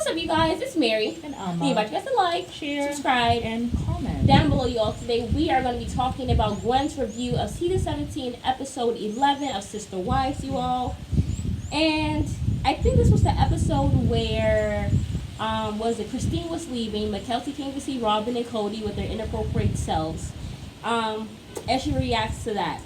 What's up, you guys? It's Mary. And We invite you guys to like, share, subscribe, and comment. down below, y'all. Today we are going to be talking about Gwen's review of season 17, episode 11 of Sister Wives, you all. And I think this was the episode where, Christine was leaving, Mackenzie came to see Robin and Kody with their inappropriate selves. And she reacts to that.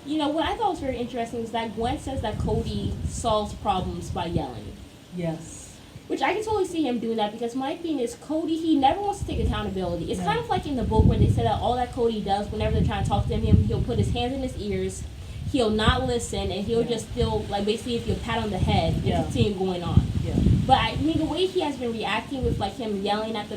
You know, what I thought was very interesting is that Gwen says that Kody solves problems by yelling. Yes. Which I can totally see him doing that, because my thing is Kody, he never wants to take accountability. It's No. kind of like in the book where they say that all that Kody does whenever they're trying to talk to him, he'll put his hands in his ears, he'll not listen, and he'll just still, like, basically if you pat on the head and continue going on. Yeah. But I mean, the way he has been reacting with, like, him yelling at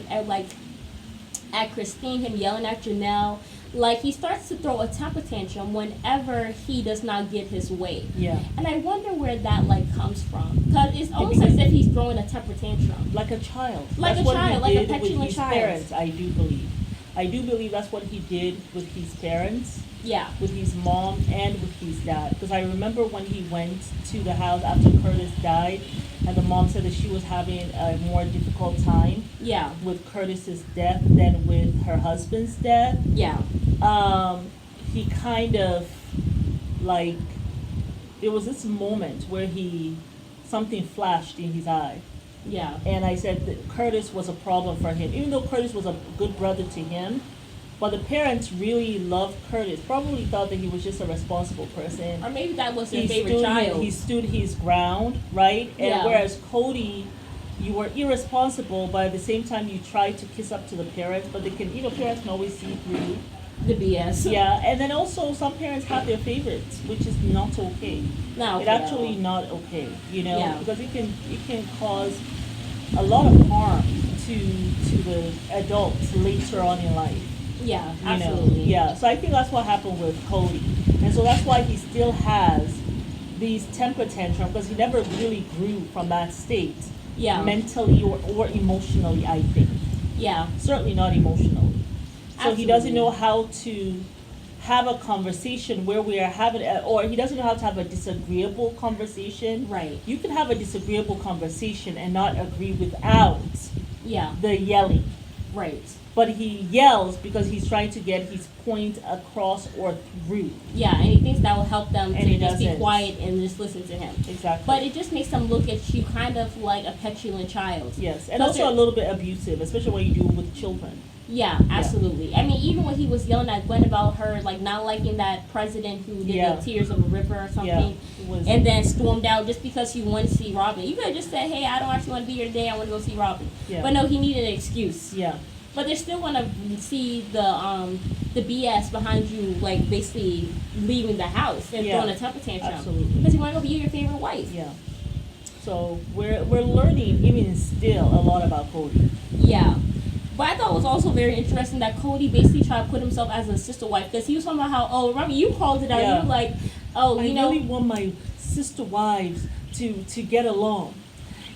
Christine, him yelling at Janelle, like, he starts to throw a temper tantrum whenever he does not get his way. Yeah. And I wonder where that, like, comes from. Because it's almost as if he's throwing a temper tantrum. Like a child. Like that's a child, like a with petulant his child. parents, I do believe. I do believe that's what he did with his parents. Yeah. With his mom and with his dad. Because I remember when he went to the house after Kodys died, and the mom said that she was having a more difficult time Yeah. with Kodys' death than with her husband's death. Yeah. He kind of, like, there was this moment where something flashed in his eye. Yeah. And I said that Kodys was a problem for him, even though Kodys was a good brother to him. But the parents really loved Kodys, probably thought that he was just a responsible person. Or maybe that was their favorite child. He stood his ground, right? And Yeah. whereas Kody, you were irresponsible, but at the same time you tried to kiss up to the parents, but they can, parents can always see through. The BS. Yeah, and then also some parents have their favorites, which is not okay. No. It's actually not okay, Yeah. because it can cause a lot of harm to the adults later on in life. Yeah, You absolutely. know? Yeah, so I think that's what happened with Kody. And so that's why he still has these temper tantrums, because he never really grew from that state. Yeah. Mentally or emotionally, I think. Yeah. Certainly not emotionally. So he doesn't Absolutely. know how to have a conversation where we are having, or he doesn't know how to have a disagreeable conversation. Right. You can have a disagreeable conversation and not agree without Yeah. the yelling. Right. But he yells because he's trying to get his point across or through. Yeah, and he thinks that will help them And to he just be doesn't. quiet and just listen to him. Exactly. But it just makes them look at you kind of like a petulant child. Yes, and Because also a little bit abusive, especially when you do it with children. Yeah, absolutely. I mean, even when he was yelling at Gwen about her, like, not liking that president who did Yeah. the Tears of a River or something, Yeah, it was- and then stormed out just because he wanted to see Robin. You could have just said, hey, I don't actually want to be here today, I want to go see Robin. Yeah. But no, he needed an excuse. Yeah. But they're still going to see the BS behind you, like, basically leaving the house and Yeah, throwing a temper tantrum. absolutely. Because you want to go be your favorite wife. Yeah. So we're learning even still a lot about Kody. Yeah. But I thought it was also very interesting that Kody basically tried to put himself as a sister wife, because he was talking about how, oh, remember, you called it out, Yeah. you were like, oh, I you know, really want my sister wives to get along.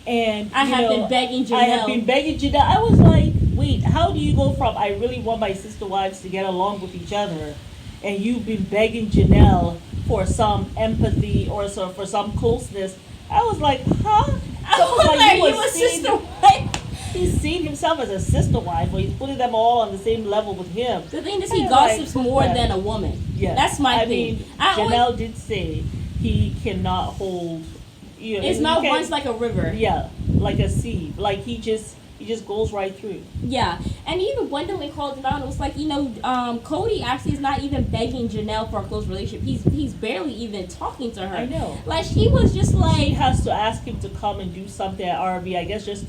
And I have been begging Janelle. I have been begging Janelle. I was like, wait, how do you go from I really want my sister wives to get along with each other, and you've been begging Janelle for some empathy or for some closeness? I was like, huh? I So was like, he you a sister wife? He's seen himself as a sister wife, or he's putting them all on the same level with him. The thing is, he I'm gossips like, more yeah. than a woman. Yes. That's my I thing. mean, Janelle did say he cannot hold. His mouth runs like a river. Yeah, like a sea. Like he just goes right through. Yeah, and even Gwendolyn called him out and was like, you know, Kody actually is not even begging Janelle for a close relationship. He's barely even talking to her. I know. Like, he was just like, She has to ask him to come and do something at RV. I guess just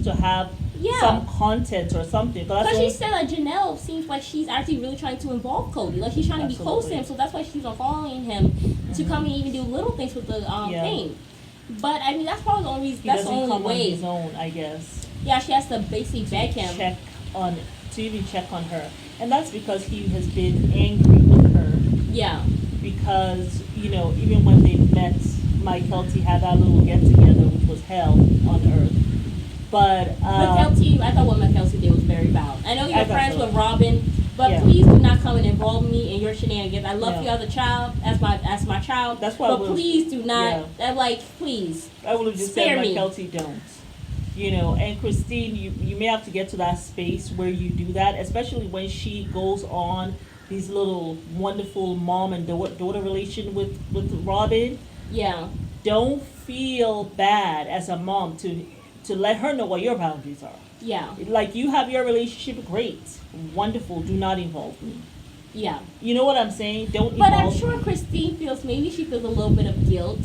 to have yeah. some content or something. But Because she said that Janelle seems like she's actually really trying to involve Kody. Like, she's trying to be close to him, so that's why she's following him to come and even do little things with the thing. But I mean, that's probably the only reason. He That's the doesn't only come way. on his own, I guess. Yeah, she has to basically beg him. To even check on her, and that's because he has been angry with her. Yeah. Because even when they met, Mike Kelty had that little get together, which was hell on earth. But Kelty, I thought what Kelty did was very foul. I know you're friends with Robin, but Yeah. please do not come and involve me in your shenanigans. I love Yeah. you as a child, as my child. That's why but please do not. Like, please. I would have just spare said, me. Kelty, don't. You know, and Christine, you may have to get to that space where you do that, especially when she goes on these little wonderful mom and daughter relation with Robin. Yeah. Don't feel bad as a mom to let her know what your boundaries are. Yeah. Like, you have your relationship, great, wonderful. Do not involve me. Yeah. You know what I'm saying? Don't But involve I'm sure me. Christine maybe she feels a little bit of guilt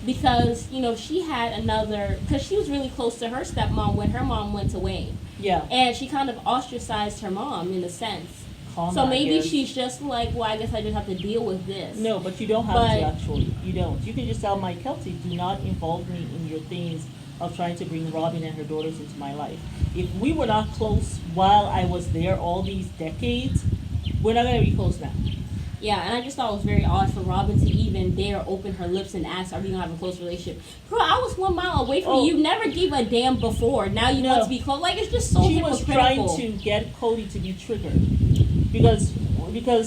because, she had because she was really close to her stepmom when her mom went away. Yeah. And she kind of ostracized her mom in a sense. Calm So down, maybe yes. she's just like, well, I guess I just have to deal with this. No, but you don't have to actually. You don't. You can just tell Mike Kelty, do not involve me in your things of trying to bring Robin and her daughters into my life. If we were not close while I was there all these decades, we're not going to be close now. Yeah, and I just thought it was very odd for Robin to even dare open her lips and ask, are we going to have a close relationship? Girl, I was 1 mile away from you. You never gave a damn before. Now you want to be close. Like, it's just so She was hypocritical. trying to get Kody to be triggered. Because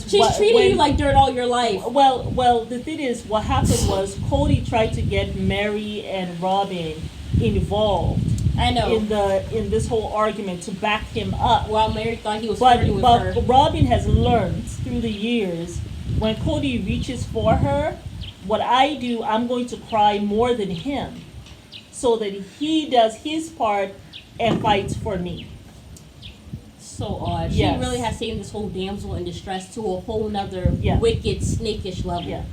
she's treated you like dirt all your life. Well, the thing is, what happened was Kody tried to get Mary and Robin involved. I know. In this whole argument to back him up. Well, Mary thought he was flirting with her. But Robin has learned through the years, when Kody reaches for her, what I do, I'm going to cry more than him, so that he does his part and fights for me. So odd. Yes. She really has taken this whole damsel in distress to a whole nother wicked, snakish level. Yeah.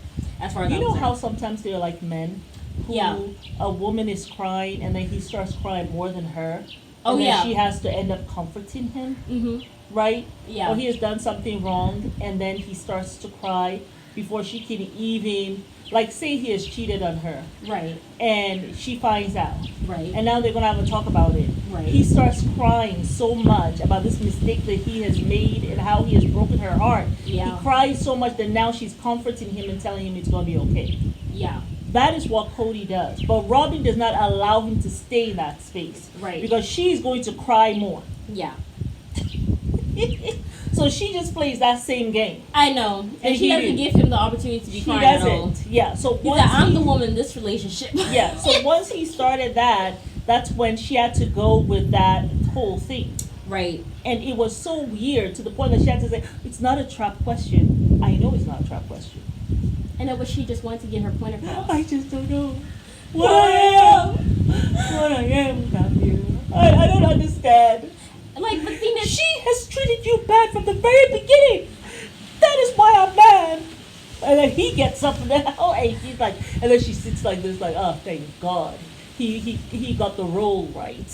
As far as you know how sometimes they're like men who a woman is crying and then he starts crying more than her. And then she has to end up comforting him. Mm-hmm. Right? Yeah. Or he has done something wrong and then he starts to cry before she can even, like, say he has cheated on her. Right. And she finds out. Right. And now they're going to have a talk about it. Right. He starts crying so much about this mistake that he has made and how he has broken her heart. Yeah. He cries so much that now she's comforting him and telling him it's going to be okay. Yeah. That is what Kody does. But Robin does not allow him to stay in that space. Right. Because she's going to cry more. Yeah. So she just plays that same game. I know. And she doesn't give him the opportunity to be crying at all. Yeah. So once I'm the woman in this relationship. Yeah. So once he started that, that's when she had to go with that whole thing. Right. And it was so weird to the point that she had to say, it's not a trap question. I know it's not a trap question. And it was she just wanted to get her point across. I just don't know what I am. What I am without you. I don't understand. Like, the thing is, she has treated you bad from the very beginning. That is why I'm mad. And then he gets up and then he's like, and then she sits like this, like, oh, thank God, he got the role right.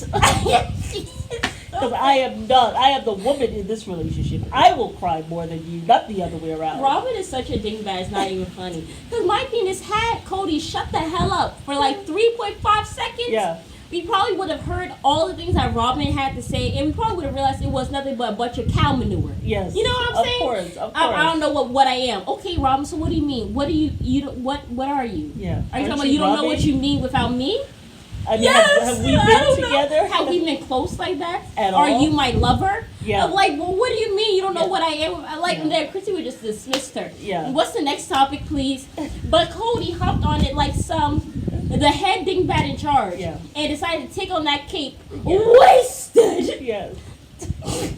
Because I am the woman in this relationship. I will cry more than you, not the other way around. Robin is such a dingbat, it's not even funny. Because my thing is, had Kody shut the hell up for like 3.5 seconds, we probably would have heard all the things that Robin had to say, and we probably would have realized it was nothing but a bunch of cow manure. Yes. You know what I'm saying? Of course. I don't know what I am. Okay, Robin, so what do you mean? What do what are you? Yeah. Are you talking about you don't know what you mean without me? I mean, have we been together? Have we been close like that? At Are all? you my lover? Yeah. Like, well, what do you mean? You don't know what I am? And then Chrissy would just dismiss her. Yeah. What's the next topic, please? But Kody hopped on it like the head dingbat in charge. Yeah. And decided to take on that cape. Yeah. Wasted. Yes.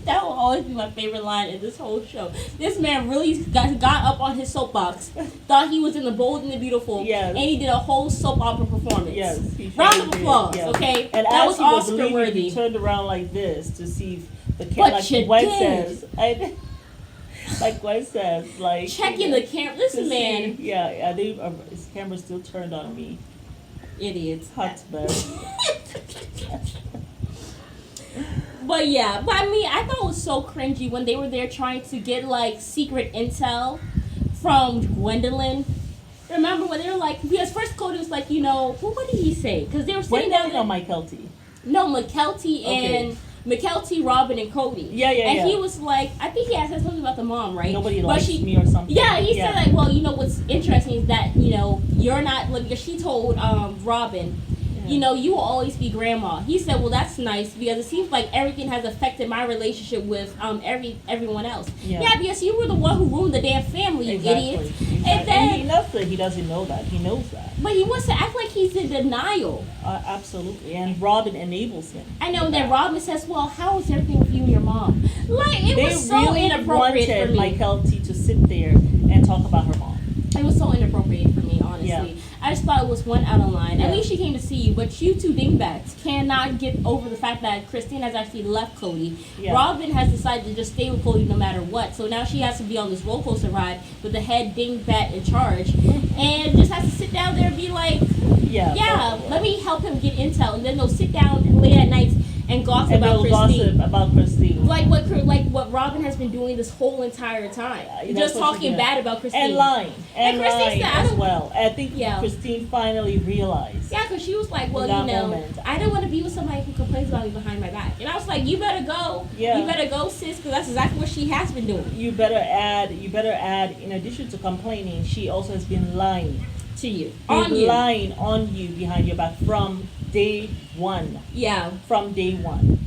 That will always be my favorite line in this whole show. This man really got up on his soapbox, thought he was in The Bold and the Beautiful, and he did a whole soap opera performance. Yes. Round of applause, okay? And that was Oscar worthy. He turned around like this to see if the But like you Gwen did. says. Like Gwen says, like checking the camera. Listen, man. Yeah, his camera's still turned on me. Idiots. Hot man. But I mean, I thought it was so cringy when they were there trying to get like secret intel from Gwendolyn. Remember when they were like, because first Cody was like, what did he say? Because they were sitting down there. No, Mykelti. No, Mykelti and Mykelti, Robin, and Kody. Yeah. And he was like, I think he had said something about the mom, right? Nobody likes me or something. Yeah, he said like, well, what's interesting is that you're not. Like, she told Robin you know, you will always be grandma. He said, well, that's nice because it seems like everything has affected my relationship with everyone else. Yeah, because you were the one who ruined the damn family, you idiot. Exactly. And then he knows that. He doesn't know that. He knows that. But he wants to act like he's in denial. Absolutely. And Robin enables him. I know. And then Robin says, well, how is everything with you and your mom? Like, it was so really inappropriate for me. Like Kelty to sit there and talk about her mom. It was so inappropriate for me, honestly. Yeah. I just thought it was one out of line. Yeah. At least she came to see you, but you two dingbats cannot get over the fact that Christine has actually left Kody. Yeah. Robin has decided to just stay with Kody no matter what. So now she has to be on this roller coaster ride with the head dingbat in charge, and just has to sit down there and be like, let me help him get intel, and then they'll sit down late at night and gossip about Christine. Like what Robin has been doing this whole entire time. Just talking bad about Christine. And lying. And lying as well. I think Christine finally realized. Yeah, because she was like, well, you know, moment. I don't want to be with somebody who complains about me behind my back. And I was like, you better go. Yeah. You better go, sis, because that's exactly what she has been doing. You better add, in addition to complaining, she also has been lying. To you. Lying on you behind your back from day one. Yeah. From day one.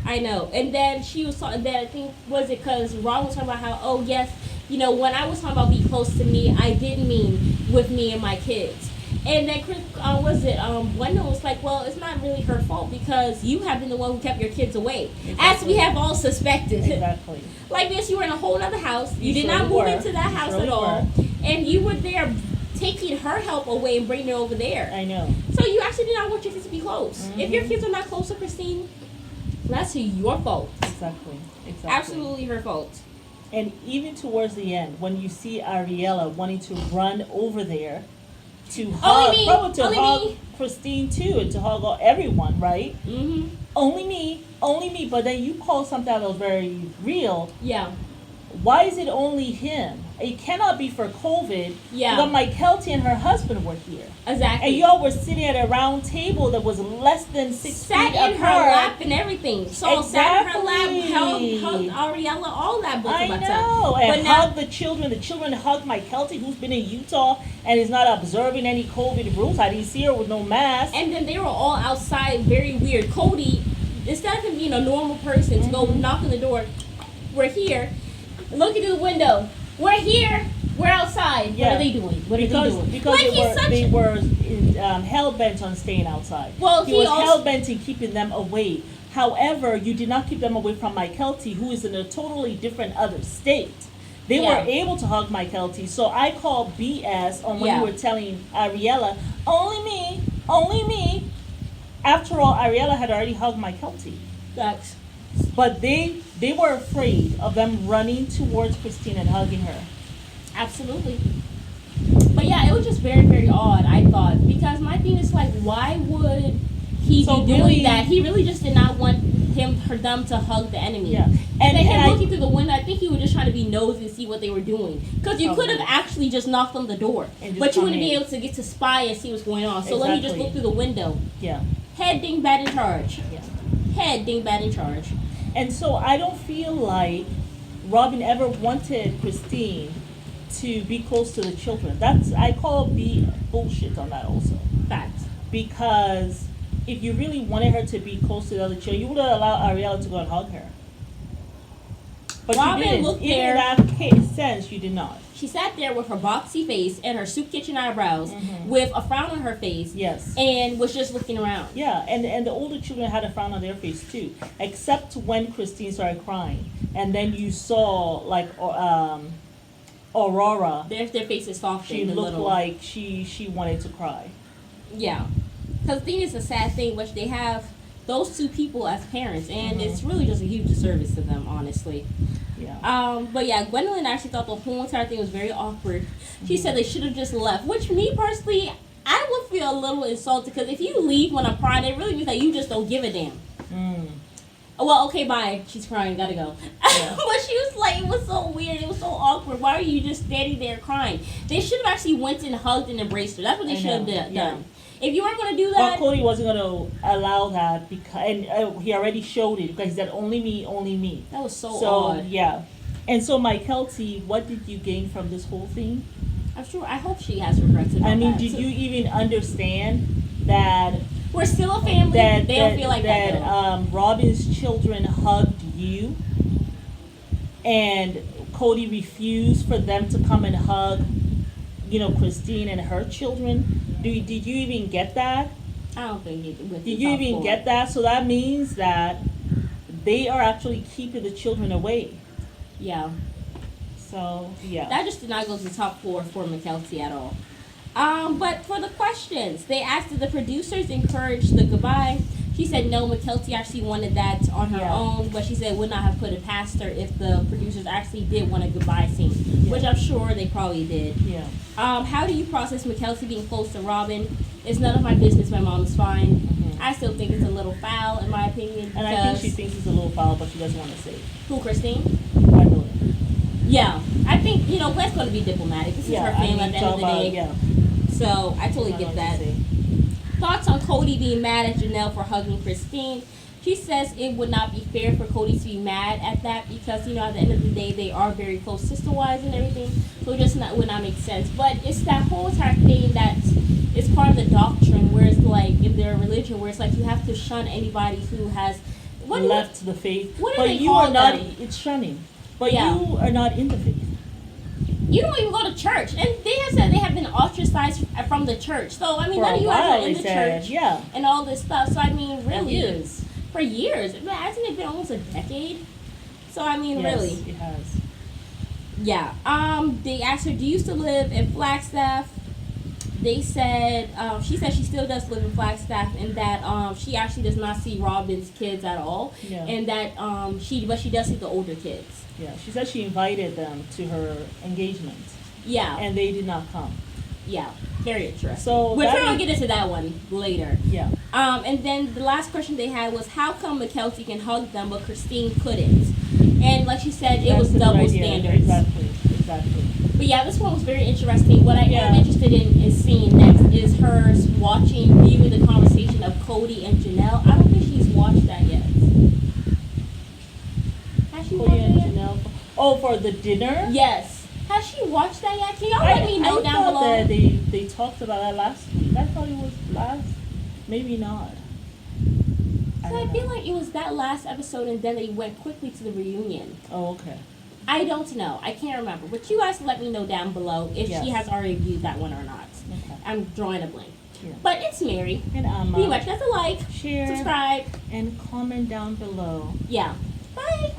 I know. And then she was talking, I think, was it because Ron was talking about how, oh, yes, you know, when I was talking about be close to me, I didn't mean with me and my kids. And then Gwen was like, well, it's not really her fault because you have been the one who kept your kids away. Exactly. As we have all suspected. Exactly. Like this, you were in a whole other house. You did not move into that house at all. And you were there taking her help away and bringing her over there. I know. So you actually did not want your kids to be close. Mm-hmm. If your kids are not close to Christine, that's your fault. Exactly. Absolutely her fault. And even towards the end, when you see Ariella wanting to run over there to hug Christine too, and to hug everyone, right? Mm-hmm. Only me. But then you call something that was very real. Yeah. Why is it only him? It cannot be for COVID. Yeah. But Mike Kelty and her husband were here. Exactly. And y'all were sitting at a round table that was less than 6 feet apart. Sat in her lap and everything. So sat in her lap, hugged Ariella, all that. I know. And hugged the children. The children hugged Mike Kelty, who's been in Utah and is not observing any COVID rules. I didn't see her with no mask. And then they were all outside, very weird. Cody, instead of him being a normal person to go knock on the door, we're here. Looking through the window. We're here. We're outside. Yeah. What are they doing? Because they were hell bent on staying outside. Well, he was hell bent in keeping them away. However, you did not keep them away from Mike Kelty, who is in a totally different other state. They were able to hug Mike Kelty. So I call BS on when you were telling Ariella, only me. After all, Ariella had already hugged Mike Kelty. Facts. But they were afraid of them running towards Christine and hugging her. Absolutely. But yeah, it was just very, very odd, I thought. Because my thing is like, why would he be doing that? He really just did not want them to hug the enemy. Yeah. And then him looking through the window, I think he was just trying to be nosy and see what they were doing. Because you could have actually just knocked on the door. But you wouldn't be able to get to spy and see what's going on. So let me just look through the window. Yeah. Head dingbat in charge. Yeah. Head dingbat in charge. And so I don't feel like Robin ever wanted Christine to be close to the children. I call bullshit on that also. Facts. Because if you really wanted her to be close to the other children, you would have allowed Ariella to go and hug her. But Robin you didn't. looked In there. that sense, you did not. She sat there with her boxy face and her soup kitchen eyebrows, with a frown on her face. Yes. And was just looking around. Yeah, and the older children had a frown on their face too, except when Christine started crying, and then you saw like Aurora. Their faces softened. She looked like she wanted to cry. Yeah, because the thing is a sad thing, which they have those two people as parents, and it's really just a huge disservice to them, honestly. Yeah. But yeah, Gwendolyn actually thought the whole entire thing was very awkward. She said they should have just left, which me personally, I would feel a little insulted because if you leave when I'm crying, it really means that you just don't give a damn. Well, okay, bye. She's crying. Gotta go. Yeah. But she was like, it was so weird. It was so awkward. Why are you just standing there crying? They should have actually went and hugged and embraced her. That's what they should have done. Yeah. If you weren't going to do that... But Cody wasn't going to allow that, because, and he already showed it, because he said, only me. That was so odd. Yeah. And so, Mike Kelty, what did you gain from this whole thing? I'm sure, I hope she has regrets about did you even understand that We're still a family. They don't feel like that. Robin's children hugged you, and Kody refused for them to come and hug, Christine and her children. Did you even get that? I don't think it. Did you even get that? So that means that they are actually keeping the children away. Yeah. So yeah. That just did not go to the top 4 for McKelty at all. But for the questions, they asked if the producers encouraged the goodbye. She said no, McKelty actually wanted that on her own, but she said would not have put it past her if the producers actually did want a goodbye scene, which I'm sure they probably did. Yeah. How do you process McKelty being close to Robin? It's none of my business. My mom's fine. Mm-hmm. I still think it's a little foul, in my opinion. And I think she thinks it's a little foul, but she doesn't want to say it. Who, Christine? Gwendolyn. Yeah. I think, Gwen's going to be diplomatic. This is her family at the end of the day. Yeah. So, I totally get that. Thoughts on Kody being mad at Janelle for hugging Christine. She says it would not be fair for Kody to be mad at that because, at the end of the day, they are very close sister-wise and everything. So it just would not make sense. But it's that whole entire thing that is part of the doctrine where it's like, in their religion, where it's like you have to shun anybody who has left the faith. What do but they you call are not, them? it's shunning. But you are not in the faith. You don't even go to church. And they have said they have been ostracized from the church. So, none of you guys are in the church and all this stuff. So, really. For years. Hasn't it been almost a decade? So, yes, really. It has. Yeah. They asked her, do you still live in Flagstaff? They said, she said she still does live in Flagstaff and that she actually does not see Robin's kids at all. Yeah. And that she does see the older kids. Yeah, she said she invited them to her engagement. Yeah. And they did not come. Yeah, very interesting. So we're going to get into that one later. Yeah. And then the last question they had was, how come McKelty can hug them but Christine couldn't? And like she said, it was double standards. Exactly. But yeah, this one was very interesting. What I am interested in is seeing next is her viewing the conversation of Kody and Janelle. I don't think she's watched that yet. Has she watched that yet? Janelle. Oh, for the dinner? Yes. Has she watched that yet? Can y'all let me know down below? I thought that they talked about that last week. I thought it was last. Maybe not. So I feel like it was that last episode and then they went quickly to the reunion. Oh, okay. I don't know. I can't remember. But you guys let me know down below if she has already viewed that one or not. Okay. I'm drawing a blank. Yeah. But it's Mary. And Amma. Be much. That's a like. Share. Subscribe. And comment down below. Yeah. Bye.